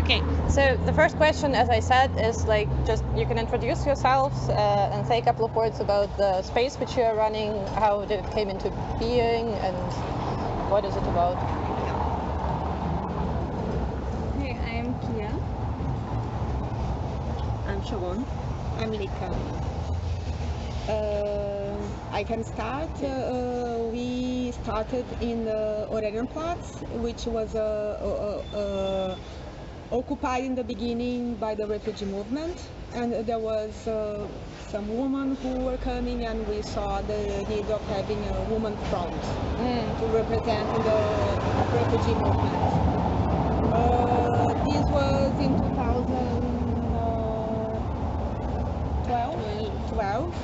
Okay, so the first question, as I said, is like just you can introduce yourselves and say a couple of words about the space which you are running, how it came into being, and what is it about. Hey, I'm Kia. I'm Sharon. I'm Lika. I can start. We started in the Oranienplatz, which was occupied in the beginning by the refugee movement, and there was some women who were coming, and we saw the need of having a woman front to represent the refugee movement. This was in 2012.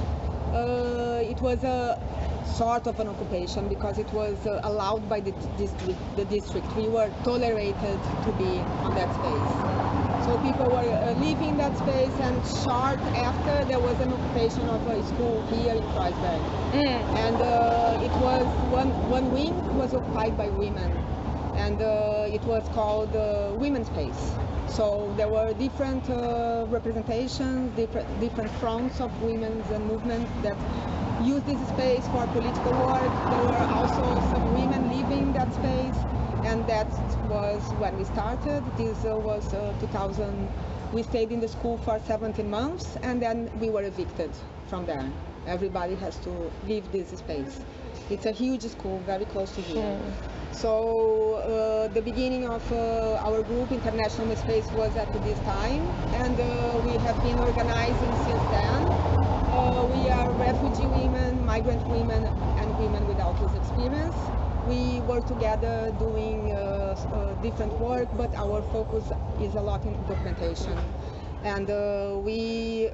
It was a sort of an occupation because it was allowed by the district. We were tolerated to be on that space. So people were leaving that space, and short after there was an occupation of a school here in Kreuzberg. And it was one wing was occupied by women, and it was called Women's Space. So there were different representations, different fronts of women's movements that used this space for political work. There were also some women leaving that space, and that was when we started. This was 2000. We stayed in the school for 17 months, and then we were evicted from there. Everybody has to leave this space. It's a huge school, very close to here. So the beginning of our group, International Space, was at this time, and we have been organizing since then. We are refugee women, migrant women, and women without this experience. We work together doing different work, but our focus is a lot in documentation. And we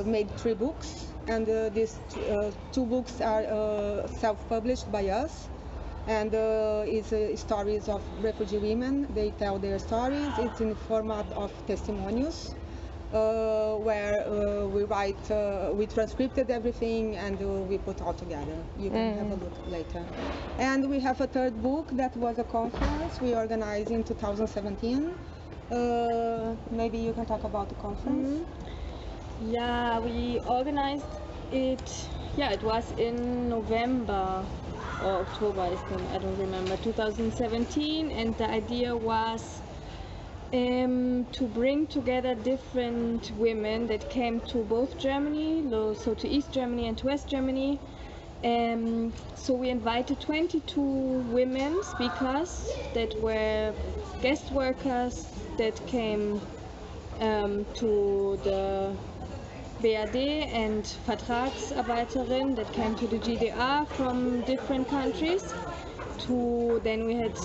made 3 books, and these 2 books are self-published by us. And it's stories of refugee women. They tell their stories. It's in the format of testimonials, where we write, we transcripted everything, and we put all together. You can have a look later. And we have a 3rd book that was a conference we organized in 2017. Maybe you can talk about the conference. Yeah, we organized it. Yeah, it was in November or October, I don't remember, 2017, and the idea was to bring together different women that came to both Germany, so to East Germany and to West Germany. So we invited 22 women speakers that were guest workers that came to the BRD and Vertragsarbeiterin that came to the GDR from different countries. Then we had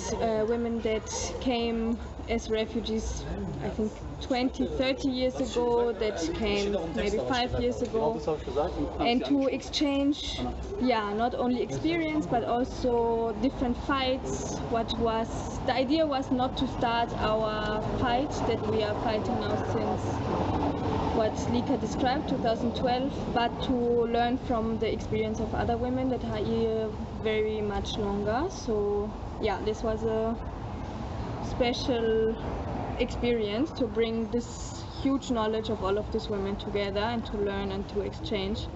women that came as refugees, I think 20, 30 years ago, that came maybe 5 years ago, and to exchange, not only experience but also different fights. The idea was not to start our fight that we are fighting now since what Lika described, 2012, but to learn from the experience of other women that are here very much longer. So yeah, this was a special experience to bring this huge knowledge of all of these women together and to learn and to exchange.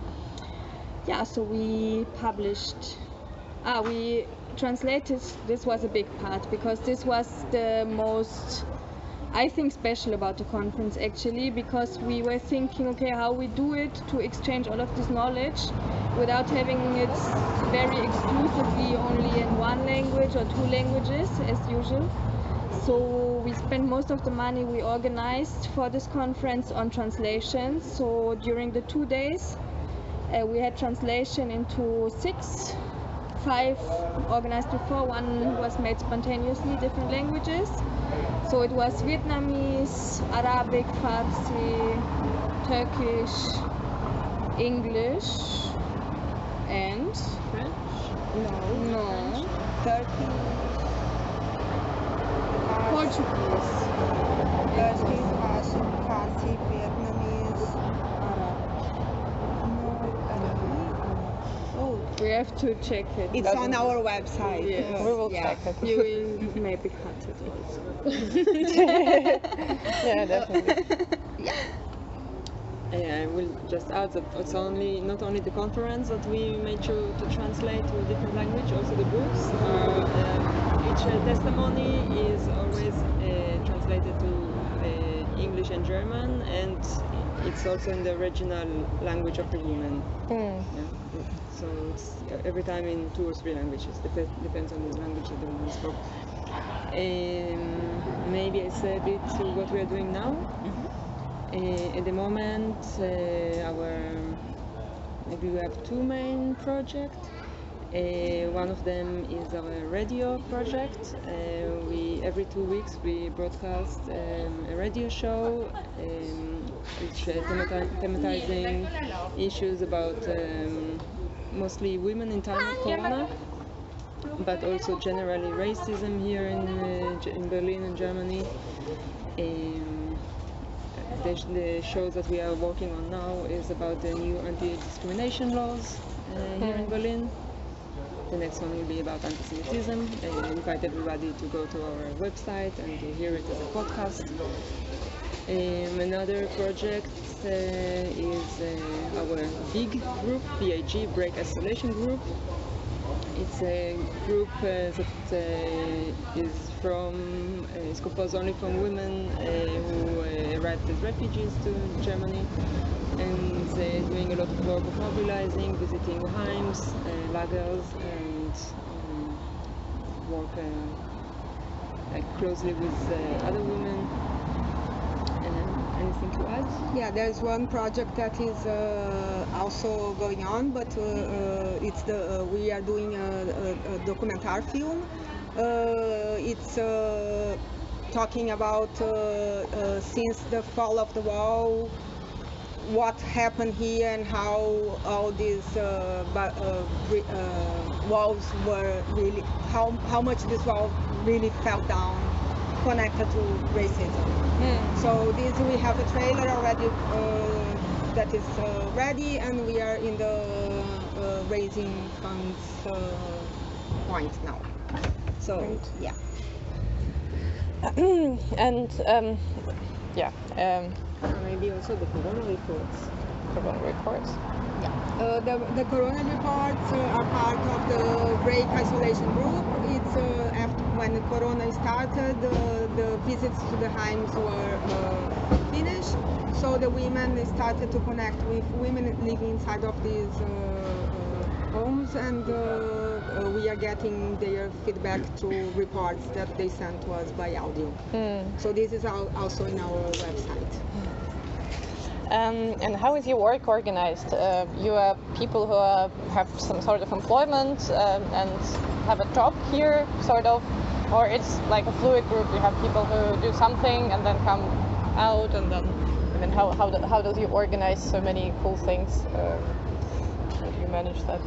Yeah, so we published, we translated. This was a big part because this was the most, I think, special about the conference actually, because we were thinking, okay, how we do it to exchange all of this knowledge without having it very exclusively only in one language or 2 languages as usual. So we spent most of the money we organized for this conference on translation. So during the 2 days, we had translation into 5 organized before, 1 was made spontaneously, different languages. So it was Vietnamese, Arabic, Farsi, Turkish, English, and French? No. Turkey. Portuguese. Turkish, Farsi, Vietnamese. We have to check it. It's on our website. Yes. We will check it. You will maybe cut it also. Yeah, definitely. I will just add that it's not only the conference that we made sure to translate to a different language, also the books. Each testimony is always translated to English and German, and it's also in the original language of the woman. Yeah. So it's every time in 2 or 3 languages, depends on the language that the woman spoke. Maybe I say a bit to what we are doing now. At the moment, maybe we have 2 main projects. One of them is our radio project. Every 2 weeks we broadcast a radio show, which thematizing issues about mostly women in time of Corona, but also generally racism here in Berlin and Germany. The show that we are working on now is about the new anti-discrimination laws here in Berlin. The next one will be about anti-Semitism. I invite everybody to go to our website and to hear it as a podcast. Another project is our big group, BIG, Break Isolation Group. It's a group that is composed only from women who arrived as refugees to Germany, and they're doing a lot of work of mobilizing, visiting heims, lagers, and work closely with other women. Anything to add? Yeah, there's one project that is also going on, but we are doing a documentary film. It's talking about since the fall of the wall, what happened here and how all these walls were really, how much this wall really fell down, connected to racism. So we have a trailer already that is ready, and we are in the raising funds point now. So Great. yeah. And Maybe also the Corona reports. Corona reports. The Corona reports are part of the Break Isolation Group. It's after when the Corona started, the visits to the heims were finished. So the women started to connect with women living inside of these homes, and we are getting their feedback through reports that they sent to us by audio. So this is also in our website. And how is your work organized? You are people who have some sort of employment and have a job here, sort of, or it's like a fluid group. You have people who do something and then come out, and then how does you organize so many cool things? How do you manage that?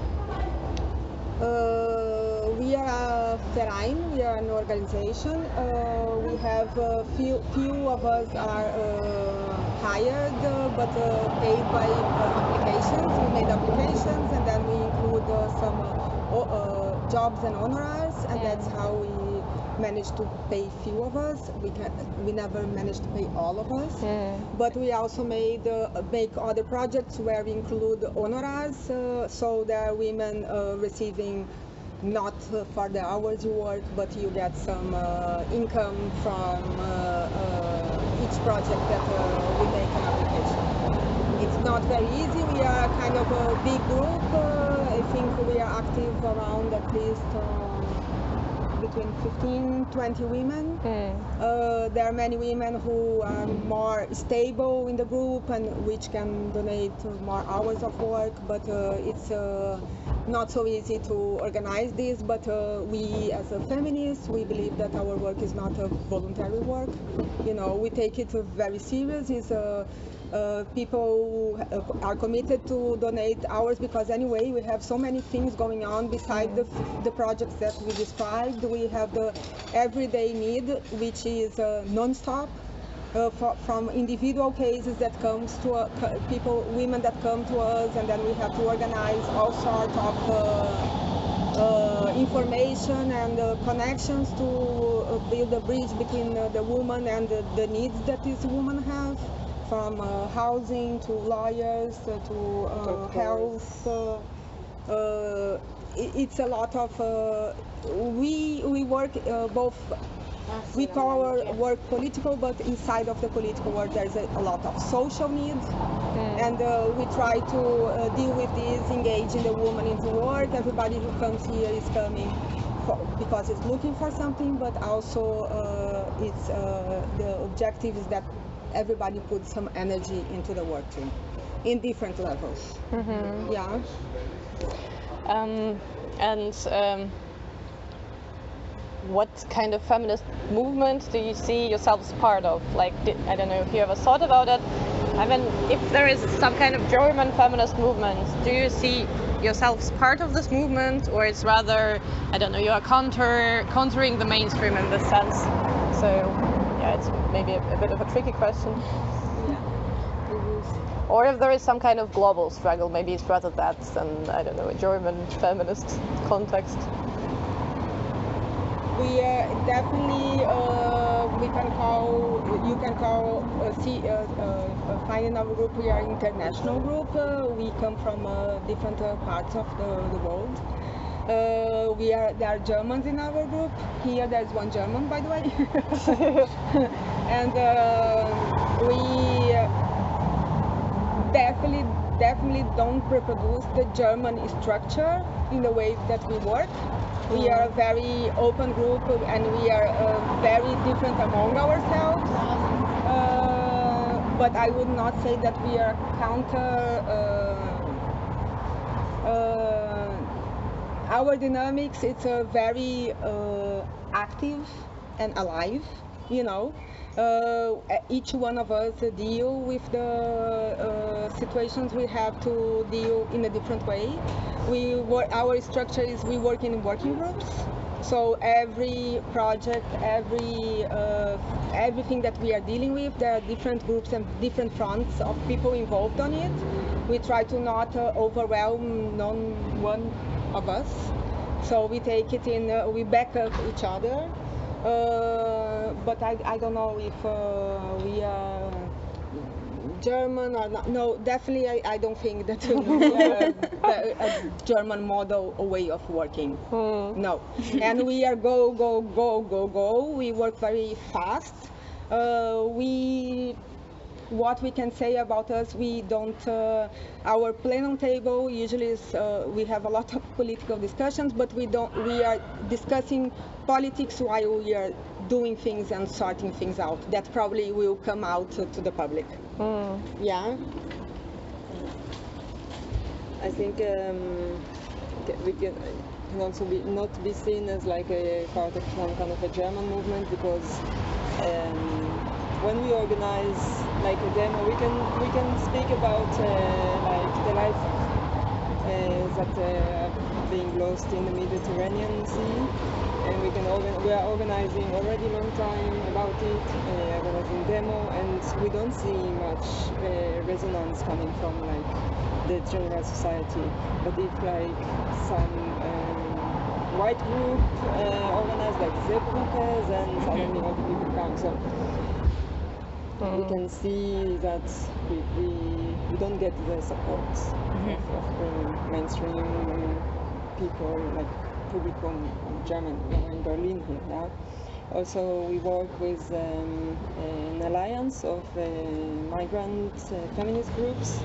We are a Verein, we are an organization. We have few of us are hired but paid by applications. We made applications, and then we include some jobs and honorars, and that's how we managed to pay few of us. We never managed to pay all of us, but we also make other projects where we include honorars, so there are women receiving not for the hours you work, but you get some income from each project that we make an application. It's not very easy. We are kind of a big group. I think we are active around at least between 15-20 women. There are many women who are more stable in the group and which can donate more hours of work, but it's not so easy to organize this. But we, as a feminist, we believe that our work is not a voluntary work. You know, we take it very serious. People are committed to donate hours because anyway we have so many things going on beside the projects that we described. We have the everyday need, which is non-stop, from individual cases that comes to women that come to us, and then we have to organize all sorts of information and connections to build a bridge between the woman and the needs that this woman have, from housing to lawyers to health. It's a lot of we work both. We call our work political, but inside of the political work there's a lot of social needs, and we try to deal with this, engaging the woman into work. Everybody who comes here is coming because it's looking for something, but also it's the objective is that everybody puts some energy into the work too, in different levels. Yeah. What kind of feminist movement do you see yourselves part of? Like, I don't know if you ever thought about it. I mean, if there is some kind of German feminist movement, do you see yourselves part of this movement, or it's rather, I don't know, you are countering the mainstream in this sense? So, yeah, it's maybe a bit of a tricky question. Yeah. Or if there is some kind of global struggle, maybe it's rather that than, I don't know, a German feminist context. We definitely you can call find in our group. We are an international group. We come from different parts of the world. There are Germans in our group. Here there's one German, by the way. And we definitely don't reproduce the German structure in the way that we work. We are a very open group, and we are very different among ourselves. But I would not say that we are our dynamics. It's a very active and alive. You know, each one of us deal with the situations we have to deal in a different way. Our structure is we work in working groups. So every project, everything that we are dealing with, there are different groups and different fronts of people involved on it. We try to not overwhelm one of us. So we take it in, we back up each other. But I don't know if we are German or not. No, definitely I don't think that we are a German model, a way of working. No. And we are go. We work very fast. What we can say about us, we don't, our plenum table usually is, we have a lot of political discussions, but we are discussing politics while we are doing things and sorting things out. That probably will come out to the public. Yeah. I think we can also not be seen as like a part of some kind of a German movement, because when we organize like a demo, we can speak about like the life that are being lost in the Mediterranean Sea, and we are organizing already long time about it, organizing demo, and we don't see much resonance coming from like the general society. But if like some white group organize like Zebrücke, then suddenly all the people come. So we can see that we don't get the support of the mainstream people, like Publikum in Germany, in Berlin here. Yeah? Also, we work with an alliance of migrant feminist groups.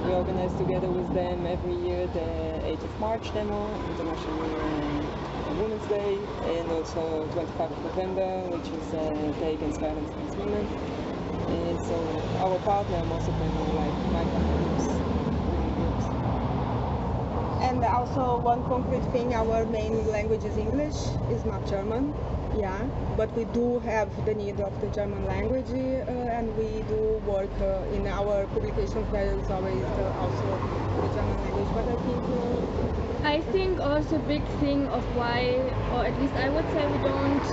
We organize together with them every year the 8th of March demo, International Women's Day, and also 25th of November, which is Day Against Violence Against Women. And so our partner, most of them are like migrant groups, women groups. And also one concrete thing, our main language is English, is not German. Yeah, but we do have the need of the German language, and we do work in our publications. There is always also the German language, but I think also big thing of why, or at least I would say, we don't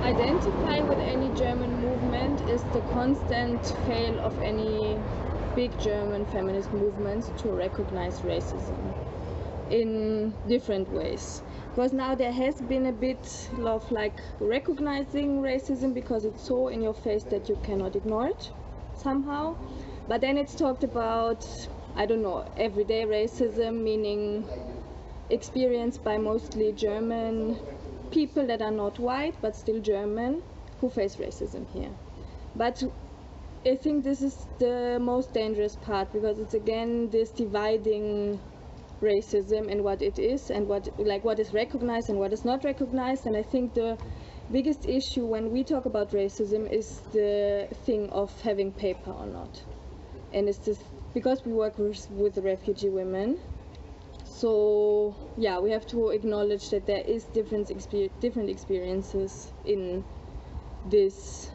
identify with any German movement is the constant fail of any big German feminist movements to recognize racism. in different ways. Because now there has been a bit of like recognizing racism because it's so in your face that you cannot ignore it somehow. But then it's talked about, I don't know, everyday racism, meaning experienced by mostly German people that are not white but still German who face racism here. But I think this is the most dangerous part because it's again this dividing racism and what it is and what is recognized and what is not recognized. And I think the biggest issue when we talk about racism is the thing of having paper or not. And it's just because we work with refugee women. So yeah, we have to acknowledge that there is different experiences in this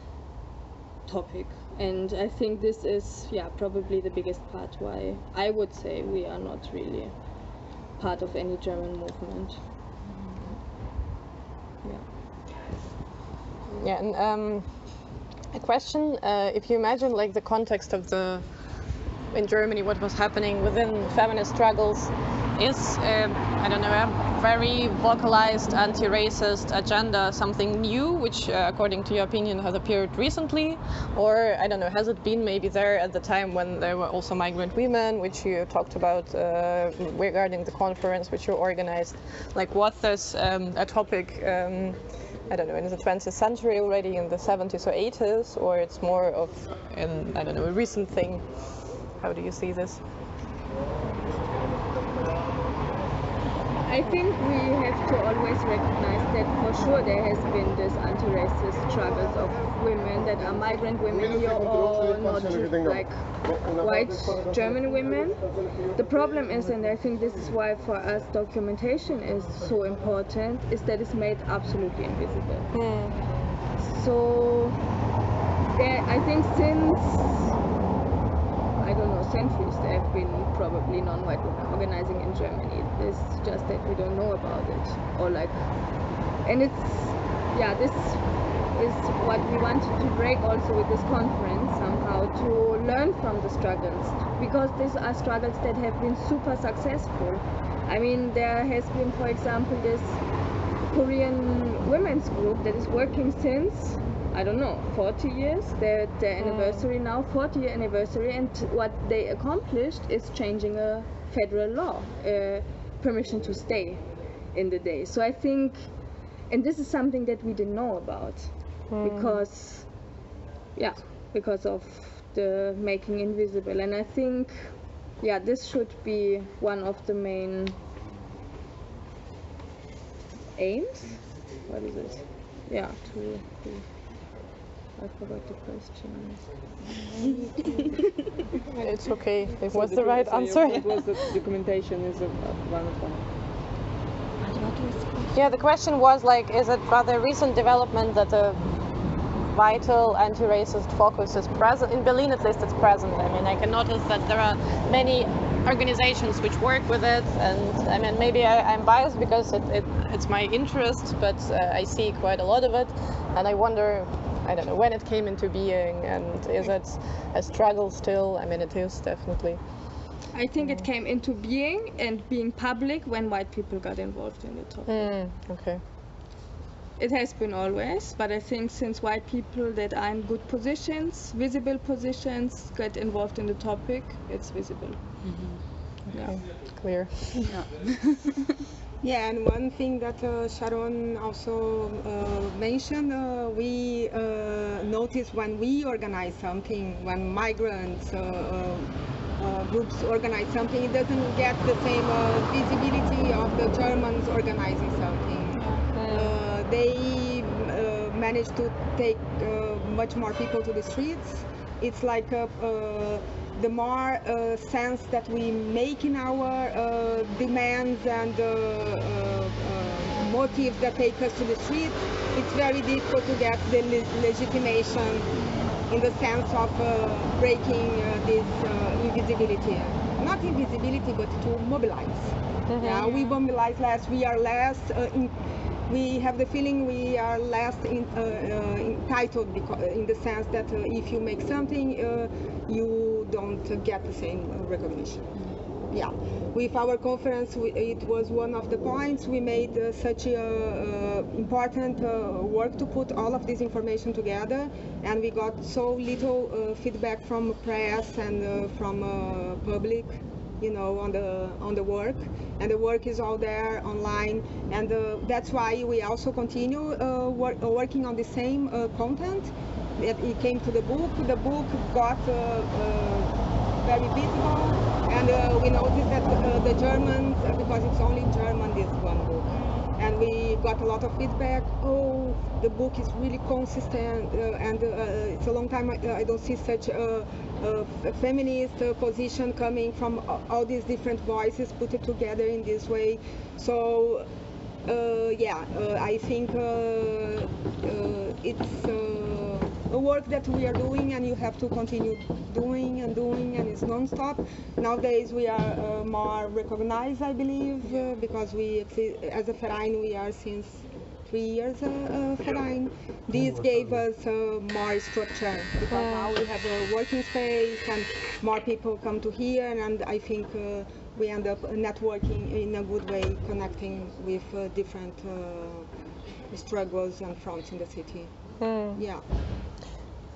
topic. And I think this is probably the biggest part why I would say we are not really part of any German movement. Yeah, and a question, if you imagine like the context of in Germany, what was happening within feminist struggles is, I don't know, a very vocalized anti-racist agenda, something new, which according to your opinion has appeared recently, or I don't know, has it been maybe there at the time when there were also migrant women, which you talked about regarding the conference which you organized? Like, was this a topic, I don't know, in the 20th century already, in the 70s or 80s, or it's more of I don't know, a recent thing? How do you see this? I think we have to always recognize that for sure there has been this anti-racist struggles of women that are migrant women here or not like white German women. The problem is, and I think this is why for us documentation is so important, is that it's made absolutely invisible. So I think since I don't know, centuries there have been probably non-white women organizing in Germany. It's just that we don't know about it, or like, and it's this is what we wanted to break also with this conference somehow, to learn from the struggles, because these are struggles that have been super successful. I mean, there has been, for example, this Korean women's group that is working since, I don't know, 40 years, their anniversary now, 40-year anniversary, and what they accomplished is changing a federal law, permission to stay in the day. So I think, and this is something that we didn't know about, because of the making invisible. And I think, this should be one of the main aims. What is it? I forgot the question. It's okay. It was the right answer. It was the documentation is one of them. Yeah, the question was like, is it rather recent development that a vital anti-racist focus is present? In Berlin, at least, it's present. I mean, I can notice that there are many organizations which work with it, and I mean, maybe I'm biased because it's my interest, but I see quite a lot of it, and I wonder, I don't know, when it came into being, and is it a struggle still? I mean, it is definitely. I think it came into being and being public when white people got involved in the topic. Okay. It has been always, but I think since white people that are in good positions, visible positions, get involved in the topic, it's visible. Okay. Clear. Yeah, and one thing that Sharon also mentioned, we noticed when we organize something, when migrants groups organize something, it doesn't get the same visibility of the Germans organizing something. They manage to take much more people to the streets. It's like the more sense that we make in our demands and motives that take us to the street, it's very difficult to get the legitimation in the sense of breaking this invisibility. Not invisibility, but to mobilize. Yeah, we mobilize less, we are less, we have the feeling we are less entitled, because, in the sense that if you make something, you don't get the same recognition. yeah, with our conference, it was one of the points. We made such important work to put all of this information together, and we got so little feedback from press and from public, you know, on the work, and the work is all there online, and that's why we also continue working on the same content. It came to the book. The book got very visible, and we noticed that the Germans, because it's only in German, this one book, and we got a lot of feedback. Oh, the book is really consistent, and it's a long time I don't see such a feminist position coming from all these different voices put it together in this way. So I think it's a work that we are doing, and you have to continue doing, and it's non-stop. Nowadays we are more recognized, I believe, because we, as a Verein, we are since 3 years Verein. This gave us more structure, because now we have a working space and more people come to here, and I think we end up networking in a good way, connecting with different struggles and fronts in the city. Yeah.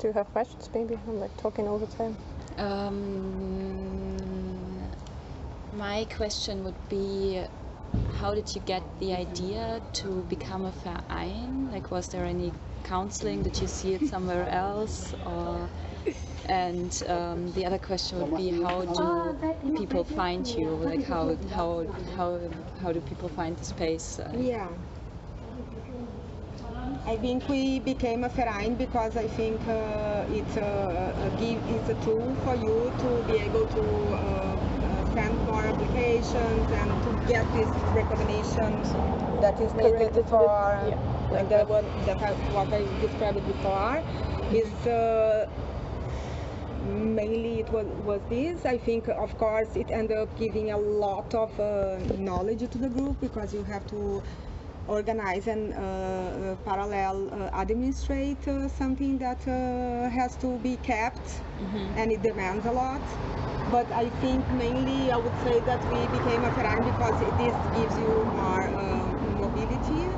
Do you have questions? Maybe I'm like talking over time. My question would be, how did you get the idea to become a Verein? Like, was there any counseling? Did you see it somewhere else? Or, and the other question would be, how do people find you? Like, how do people find the space? Yeah. I think we became a Verein because I think it's a tool for you to be able to send more applications and to get this recognition that is needed for, like the one what I described before, is mainly it was this. I think, of course, it ended up giving a lot of knowledge to the group, because you have to organize and parallel administrate something that has to be kept, and it demands a lot. But I think mainly I would say that we became a Verein because this gives you more mobility.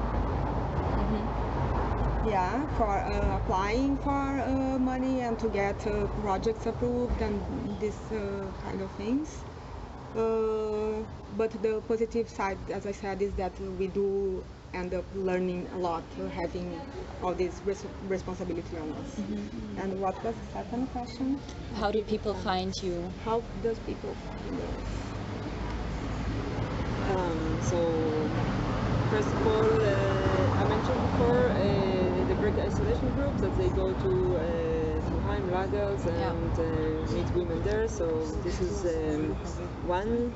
Yeah, for applying for money and to get projects approved and this kind of things. But the positive side, as I said, is that we do end up learning a lot, having all this responsibility on us. And what was the second question? How do people find you? How does people find us? So, first of all, I mentioned before the break isolation groups, that they go to Heim lagers and meet women there. So this is one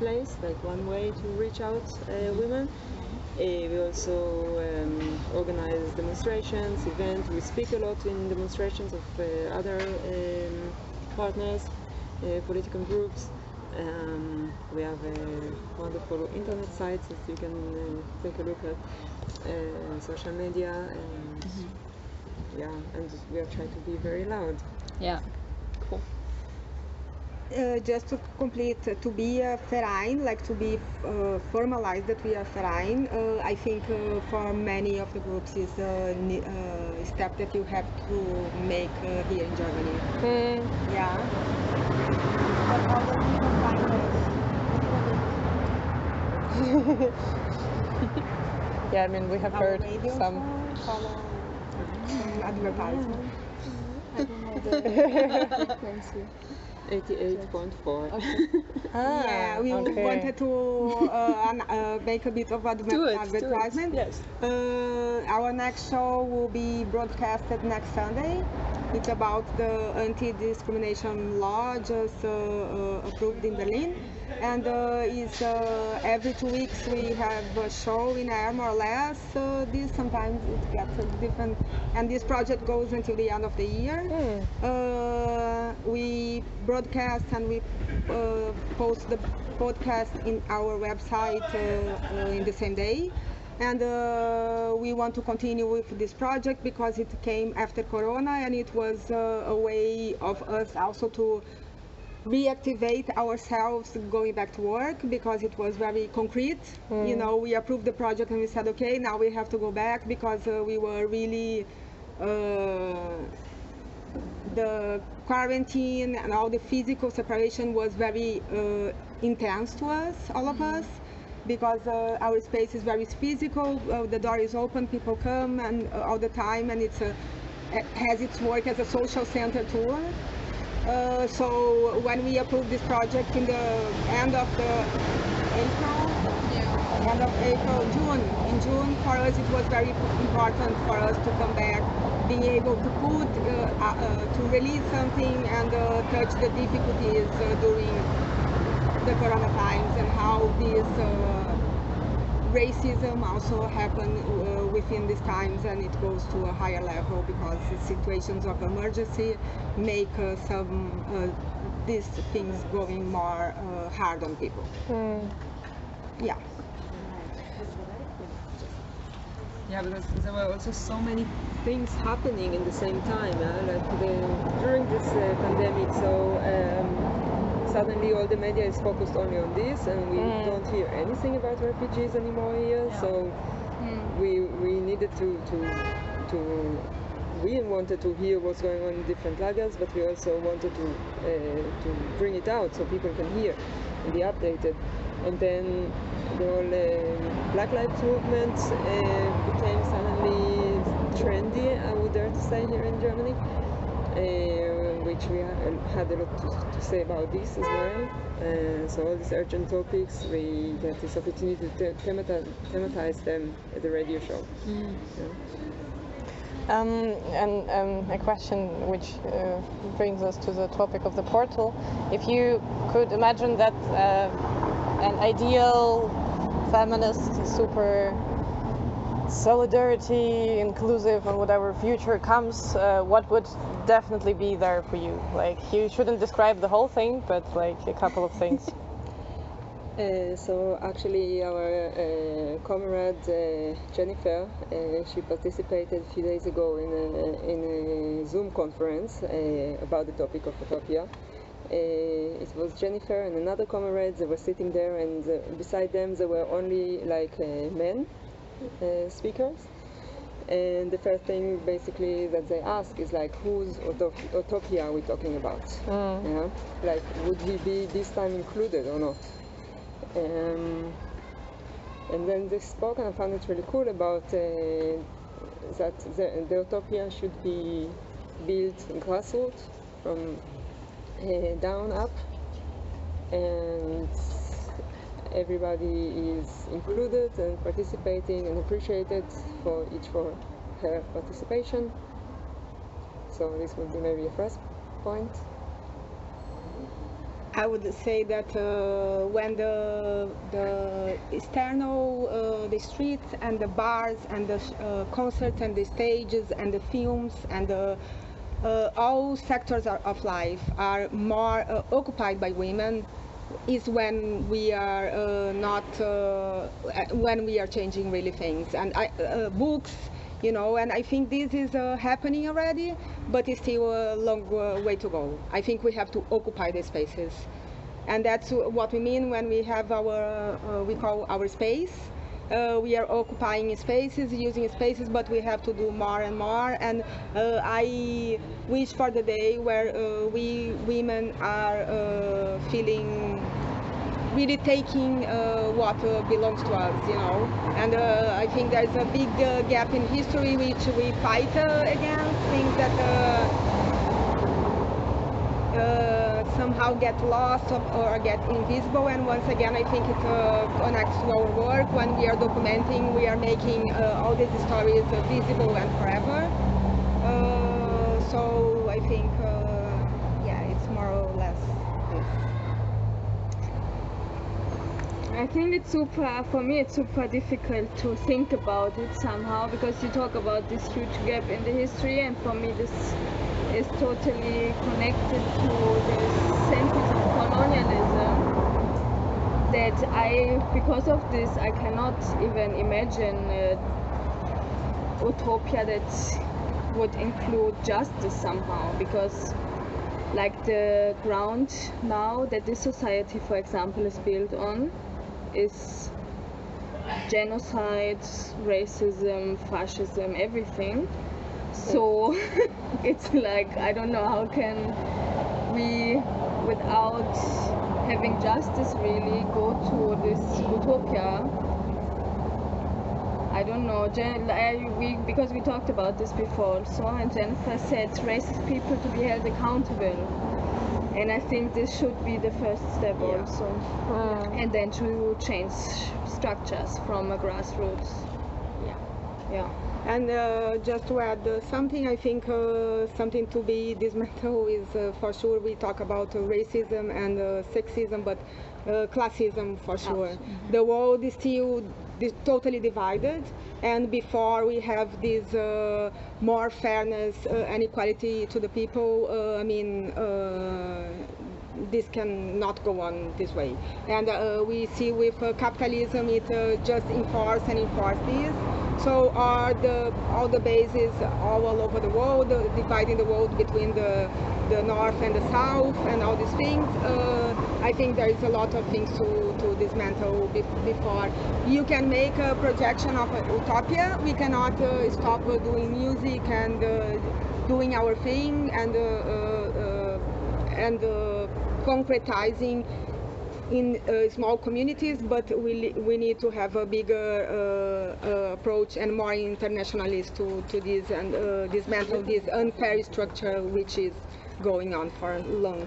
place, like one way to reach out women. We also organize demonstrations, events. We speak a lot in demonstrations of other partners, political groups. We have wonderful internet sites that you can take a look at, social media, and and we are trying to be very loud. Yeah. Cool. Just to complete, to be a Verein, like to be formalized that we are Verein, I think for many of the groups is a step that you have to make here in Germany. Yeah. But how do people find us? Yeah, I mean, we have heard some. Some advertisement. I don't know the frequency. 88.4. Yeah, we wanted to make a bit of advertisement. Yes. Our next show will be broadcasted next Sunday. It's about the anti-discrimination law just approved in Berlin. And it's every 2 weeks we have a show in air, more or less. This sometimes it gets different, and this project goes until the end of the year. We broadcast and we post the podcast in our website in the same day. And we want to continue with this project because it came after Corona, and it was a way of us also to reactivate ourselves going back to work, because it was very concrete. You know, we approved the project and we said, okay, now we have to go back, because we were really the quarantine and all the physical separation was very intense to us, all of us, because our space is very physical. The door is open, people come and all the time, and it has its work as a social center too. So when we approved this project in the end of June, in June, for us it was very important for us to come back, being able to put, to release something and touch the difficulties during the corona times, and how this racism also happened within these times, and it goes to a higher level, because the situations of emergency make some these things going more hard on people. Yeah. Yeah, because there were also so many things happening in the same time, during this pandemic. So suddenly all the media is focused only on this, and we don't hear anything about refugees anymore here. Yeah. So we needed to we wanted to hear what's going on in different lagers, but we also wanted to bring it out so people can hear and be updated. And then the whole Black Lives Movement became suddenly trendy, I would dare to say, here in Germany, which we had a lot to say about this as well. So all these urgent topics, we get this opportunity to thematize them at the radio show. Yeah. And a question which brings us to the topic of the portal. If you could imagine that an ideal feminist, super solidarity, inclusive, and whatever future comes, what would definitely be there for you? Like, you shouldn't describe the whole thing, but like a couple of things. So actually our comrade Jennifer, she participated a few days ago in a Zoom conference about the topic of utopia. It was Jennifer and another comrade. They were sitting there, and beside them there were only like men speakers. And the first thing basically that they ask is like, whose utopia are we talking about? Yeah? Like, would he be this time included or not? And then they spoke, and I found it really cool about that the utopia should be built in grassroots, from down up, and everybody is included and participating and appreciated for her participation. So this would be maybe a first point. I would say that when the external, the streets and the bars and the concerts and the stages and the films and all sectors of life are more occupied by women, is when we are when we are changing really things. And books, you know, and I think this is happening already, but it's still a long way to go. I think we have to occupy the spaces, and that's what we mean when we have our we call our space. We are occupying spaces, using spaces, but we have to do more and more. And I wish for the day where we women are feeling really taking what belongs to us, you know. And I think there's a big gap in history which we fight against, things that somehow get lost or get invisible. And once again, I think it connects to our work. When we are documenting, we are making all these stories visible and forever. So I think, yeah, it's more or less this. I think it's for me it's super difficult to think about it somehow, because you talk about this huge gap in the history, and for me this is totally connected to the centuries of colonialism, that because of this, I cannot even imagine utopia that would include justice somehow, because like the ground now that this society, for example, is built on is genocide, racism, fascism, everything. So it's like, I don't know, how can we, without having justice, really go to this utopia? I don't know, because we talked about this before also, and Jennifer said racist people to be held accountable. And I think this should be the first step also. And then to change structures from a grassroots. Yeah. And just to add something, I think something to be dismantled is for sure we talk about racism and sexism, but classism for sure. The world is still totally divided, and before we have this more fairness and equality to the people, I mean, this cannot go on this way. And we see with capitalism, it just enforce this. So are all the bases all over the world, dividing the world between the north and the south and all these things. I think there is a lot of things to dismantle before you can make a projection of a utopia. We cannot stop doing music and doing our thing and concretizing in small communities, but we need to have a bigger approach and more internationalist to this and dismantle this unfair structure which is going on for long.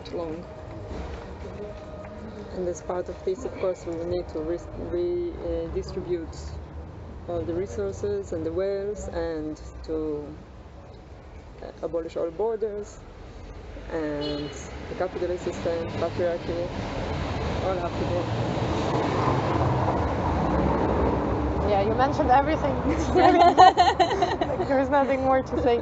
And as part of this, of course, we need to redistribute all the resources and the wealth, and to abolish all borders, and the capitalist system, patriarchy, all have to go. Yeah, you mentioned everything. There's nothing more to say.